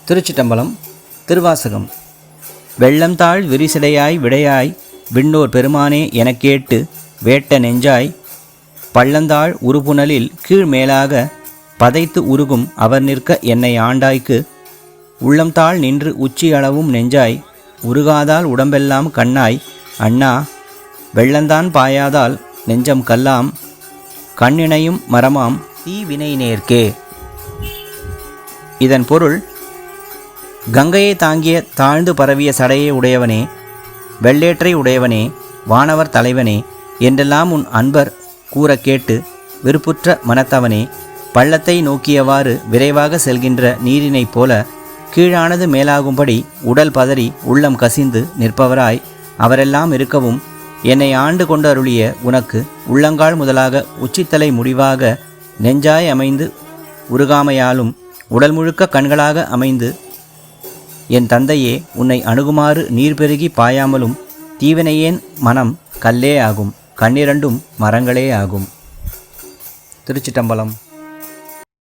திருச்சிட்டம்பலம். திருவாசகம். வெள்ளம்தாழ் விரிசிடையாய் விடையாய் விண்ணோர் பெருமானே எனக் கேட்டு வேட்ட நெஞ்சாய் பள்ளந்தாழ் உருபுணலில் கீழ்மேலாக பதைத்து உருகும் அவர் நிற்க என்னை ஆண்டாய்க்கு உள்ளம்தாழ் நின்று உச்சி அளவும் நெஞ்சாய் உருகாதால் உடம்பெல்லாம் கண்ணாய் அண்ணா வெள்ளந்தான் பாயாதால் நெஞ்சம் கல்லாம் கண்ணினையும் மரமாம் தீவினை நேர்க்கே. இதன் பொருள், கங்கையை தாங்கிய தாழ்ந்து பரவிய சடையை உடையவனே, வெள்ளேற்றை உடையவனே, வானவர் தலைவனே என்றெல்லாம் உன் அன்பர் கூற கேட்டு விருப்புற்ற மனத்தவனே, பள்ளத்தை நோக்கியவாறு விரைவாக செல்கின்ற நீரினைப் போல கீழானது மேலாகும்படி உடல் பதறி உள்ளம் கசிந்து நிற்பவராய் அவரெல்லாம் இருக்கவும் என்னை ஆண்டு கொண்டு அருளிய உனக்கு உள்ளங்கால் முதலாக உச்சித்தலை முடிவாக நெஞ்சாய் அமைந்து உருகாமையாலும் உடல் முழுக்க கண்களாக அமைந்து என் தந்தையே உன்னை அணுகுமாறு நீர் பெருகி பாயாமலும் தீவினையேன் மனம் கல்லே ஆகும், கண்ணிரண்டும் மரங்களே ஆகும். திருச்சிட்டம்பலம்.